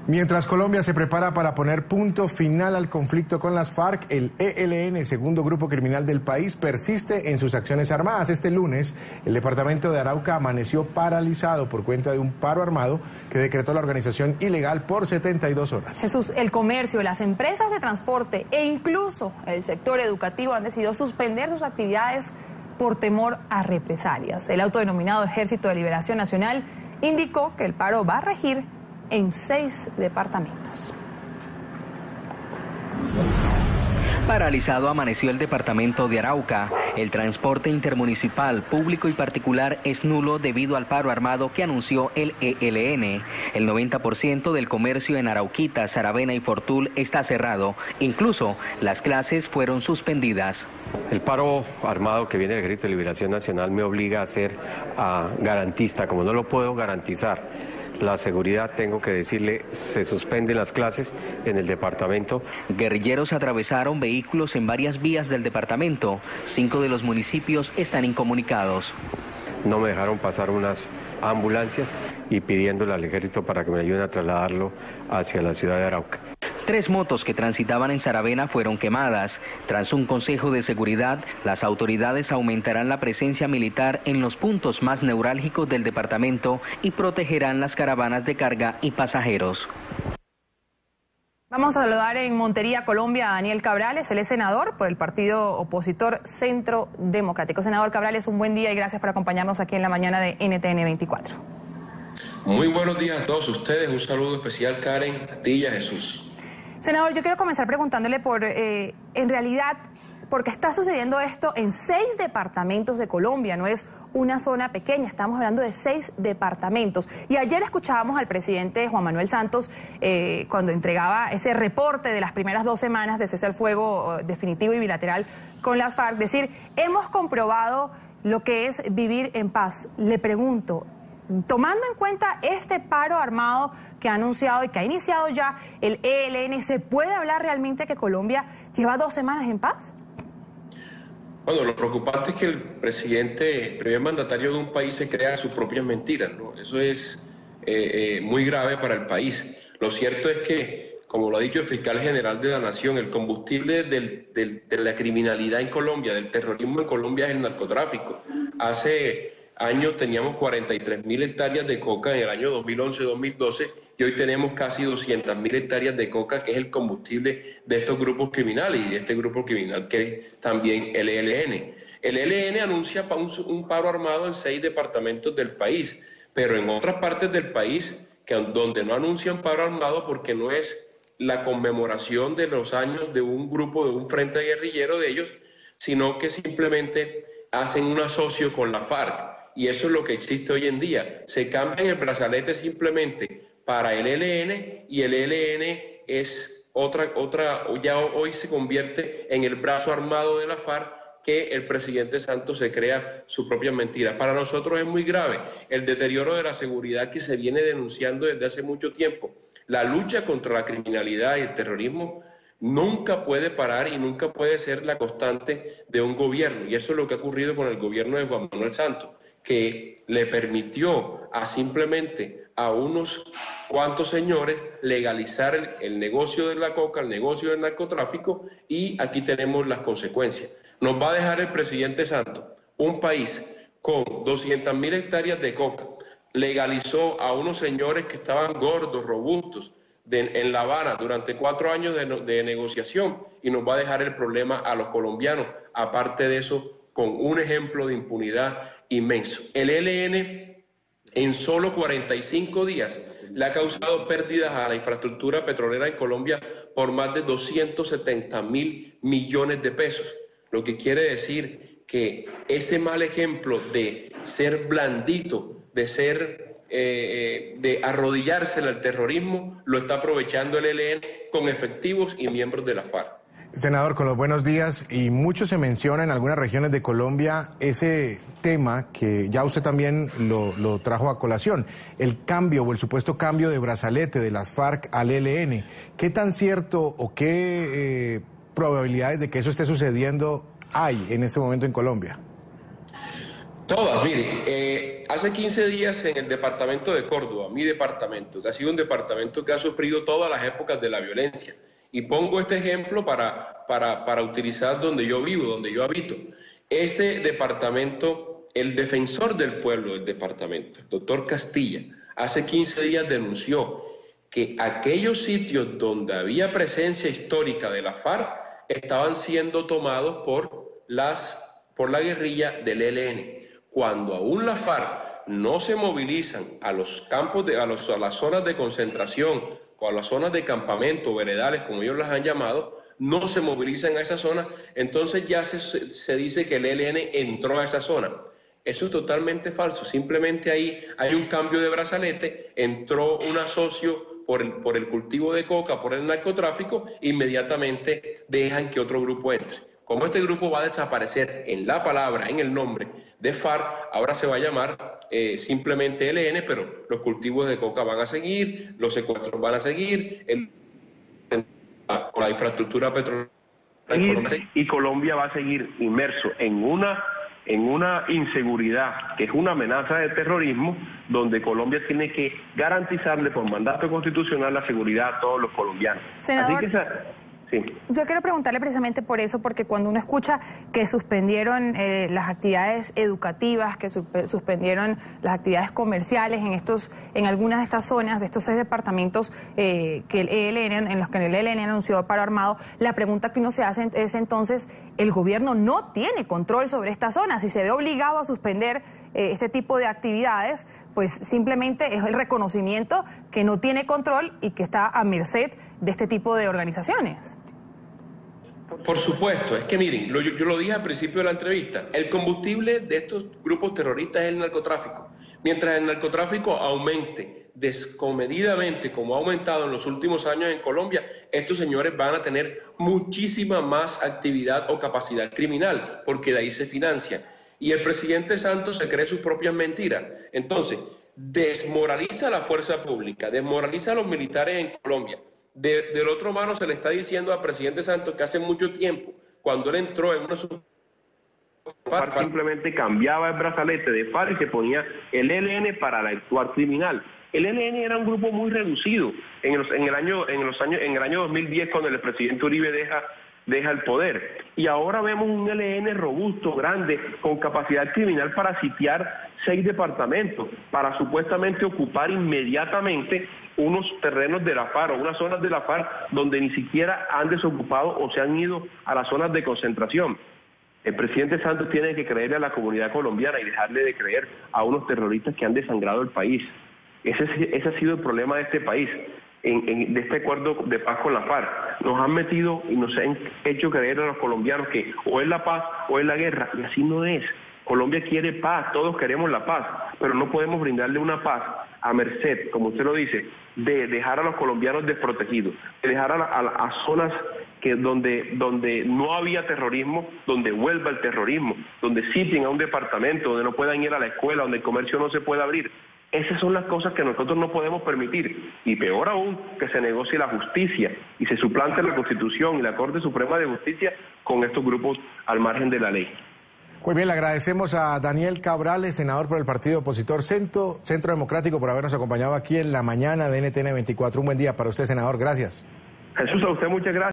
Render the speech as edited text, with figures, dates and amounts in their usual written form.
Mientras Colombia se prepara para poner punto final al conflicto con las FARC, el ELN, segundo grupo criminal del país, persiste en sus acciones armadas. Este lunes, el departamento de Arauca amaneció paralizado por cuenta de un paro armado que decretó la organización ilegal por 72 horas. Jesús, el comercio, las empresas de transporte e incluso el sector educativo han decidido suspender sus actividades por temor a represalias. El autodenominado Ejército de Liberación Nacional indicó que el paro va a regir en 6 departamentos. Paralizado amaneció el departamento de Arauca. El transporte intermunicipal, público y particular es nulo debido al paro armado que anunció el ELN. El 90% del comercio en Arauquita, Saravena y Fortul está cerrado. Incluso las clases fueron suspendidas. El paro armado que viene del Ejército de Liberación Nacional me obliga a ser garantista. Como no lo puedo garantizar la seguridad, tengo que decirle, se suspenden las clases en el departamento. Guerrilleros atravesaron vehículos en varias vías del departamento. 5 de los municipios están incomunicados. No me dejaron pasar unas ambulancias y pidiéndole al ejército para que me ayuden a trasladarlo hacia la ciudad de Arauca. 3 motos que transitaban en Saravena fueron quemadas. Tras un consejo de seguridad, las autoridades aumentarán la presencia militar en los puntos más neurálgicos del departamento y protegerán las caravanas de carga y pasajeros. Vamos a saludar en Montería, Colombia, a Daniel Cabrales. Él es senador por el partido opositor Centro Democrático. Senador Cabrales, un buen día y gracias por acompañarnos aquí en la mañana de NTN 24. Muy buenos días a todos ustedes. Un saludo especial, Karen, a ti y a Jesús. Senador, yo quiero comenzar preguntándole por, en realidad, ¿por qué está sucediendo esto en 6 departamentos de Colombia? No es una zona pequeña, estamos hablando de 6 departamentos. Y ayer escuchábamos al presidente Juan Manuel Santos cuando entregaba ese reporte de las primeras 2 semanas de cese al fuego definitivo y bilateral con las FARC, decir, hemos comprobado lo que es vivir en paz. Le pregunto, tomando en cuenta este paro armado que ha anunciado y que ha iniciado ya el ELN, ¿se puede hablar realmente que Colombia lleva 2 semanas en paz? Bueno, lo preocupante es que el presidente, primer mandatario de un país, se crea sus propias mentiras, ¿no? Eso es muy grave para el país. Lo cierto es que, como lo ha dicho el fiscal general de la Nación, el combustible de la criminalidad en Colombia, del terrorismo en Colombia, es el narcotráfico. Hace años teníamos 43.000 hectáreas de coca en el año 2011-2012 y hoy tenemos casi 200.000 hectáreas de coca, que es el combustible de estos grupos criminales y de este grupo criminal que es también el ELN. El ELN anuncia un paro armado en 6 departamentos del país, pero en otras partes del país donde no anuncian paro armado porque no es la conmemoración de los años de un grupo, de un frente guerrillero de ellos, sino que simplemente hacen un asocio con la FARC. Y eso es lo que existe hoy en día. Se cambian el brazalete simplemente para el ELN y el ELN es ya hoy se convierte en el brazo armado de la FARC, que el presidente Santos se crea su propia mentira. Para nosotros es muy grave el deterioro de la seguridad que se viene denunciando desde hace mucho tiempo. La lucha contra la criminalidad y el terrorismo nunca puede parar y nunca puede ser la constante de un gobierno. Y eso es lo que ha ocurrido con el gobierno de Juan Manuel Santos, que le permitió simplemente a unos cuantos señores legalizar el negocio de la coca, el negocio del narcotráfico, y aquí tenemos las consecuencias. Nos va a dejar el presidente Santos un país con 200.000 hectáreas de coca, legalizó a unos señores que estaban gordos, robustos, en La Habana durante 4 años de negociación, y nos va a dejar el problema a los colombianos, aparte de eso, con un ejemplo de impunidad inmenso. El ELN en solo 45 días le ha causado pérdidas a la infraestructura petrolera en Colombia por más de 270.000 millones de pesos, lo que quiere decir que ese mal ejemplo de ser blandito, de arrodillarse al terrorismo, lo está aprovechando el ELN con efectivos y miembros de la FARC. Senador, con los buenos días, y mucho se menciona en algunas regiones de Colombia ese tema que ya usted también lo trajo a colación, el cambio o el supuesto cambio de brazalete de las FARC al ELN. ¿Qué tan cierto o qué probabilidades de que eso esté sucediendo hay en este momento en Colombia? Todas, mire, hace 15 días en el departamento de Córdoba, mi departamento, que ha sido un departamento que ha sufrido todas las épocas de la violencia, y pongo este ejemplo para utilizar donde yo vivo, donde yo habito. Este departamento, el defensor del pueblo del departamento, el doctor Castilla, hace 15 días denunció que aquellos sitios donde había presencia histórica de la FARC estaban siendo tomados por la guerrilla del ELN. Cuando aún la FARC no se movilizan a los campos, a las zonas de concentración o a las zonas de campamento, veredales, como ellos las han llamado, no se movilizan a esa zona, entonces ya se dice que el ELN entró a esa zona. Eso es totalmente falso, simplemente ahí hay un cambio de brazalete, entró un asocio por el cultivo de coca, por el narcotráfico, inmediatamente dejan que otro grupo entre. Como este grupo va a desaparecer en la palabra, en el nombre de FARC, ahora se va a llamar simplemente ELN, pero los cultivos de coca van a seguir, los secuestros van a seguir, con la infraestructura petrolera. Y Colombia va a seguir inmerso en una inseguridad que es una amenaza de terrorismo, donde Colombia tiene que garantizarle por mandato constitucional la seguridad a todos los colombianos. Senador, así que sí. Yo quiero preguntarle precisamente por eso, porque cuando uno escucha que suspendieron las actividades educativas, que suspendieron las actividades comerciales en algunas de estas zonas, de estos 6 departamentos que el ELN, en los que el ELN anunció paro armado, la pregunta que uno se hace es entonces, el gobierno no tiene control sobre estas zonas, si se ve obligado a suspender este tipo de actividades, pues simplemente es el reconocimiento que no tiene control y que está a merced de este tipo de organizaciones. Por supuesto, es que miren, yo lo dije al principio de la entrevista, el combustible de estos grupos terroristas es el narcotráfico. Mientras el narcotráfico aumente descomedidamente, como ha aumentado en los últimos años en Colombia, estos señores van a tener muchísima más actividad o capacidad criminal, porque de ahí se financia. Y el presidente Santos se cree sus propias mentiras. Entonces, desmoraliza a la fuerza pública, desmoraliza a los militares en Colombia. Del otro mano se le está diciendo al presidente Santos que hace mucho tiempo, cuando él entró en una FARC simplemente cambiaba el brazalete de FARC y se ponía el ELN para el actuar criminal. El ELN era un grupo muy reducido en el año 2010, cuando el presidente Uribe deja el poder, y ahora vemos un ELN robusto, grande, con capacidad criminal para sitiar 6 departamentos, para supuestamente ocupar inmediatamente unos terrenos de la FARC o unas zonas de la FARC donde ni siquiera han desocupado o se han ido a las zonas de concentración. El presidente Santos tiene que creerle a la comunidad colombiana y dejarle de creer a unos terroristas que han desangrado el país. Ese ha sido el problema de este país, de este acuerdo de paz con la FARC. Nos han metido y nos han hecho creer a los colombianos que o es la paz o es la guerra, y así no es. Colombia quiere paz, todos queremos la paz, pero no podemos brindarle una paz a merced, como usted lo dice, de dejar a los colombianos desprotegidos, de dejar a zonas donde no había terrorismo, donde vuelva el terrorismo, donde sitien a un departamento, donde no puedan ir a la escuela, donde el comercio no se pueda abrir. Esas son las cosas que nosotros no podemos permitir, y peor aún, que se negocie la justicia y se suplante la Constitución y la Corte Suprema de Justicia con estos grupos al margen de la ley. Muy bien, le agradecemos a Daniel Cabrales, senador por el partido opositor Centro Democrático, por habernos acompañado aquí en la mañana de NTN 24. Un buen día para usted, senador. Gracias. Jesús, a usted muchas gracias.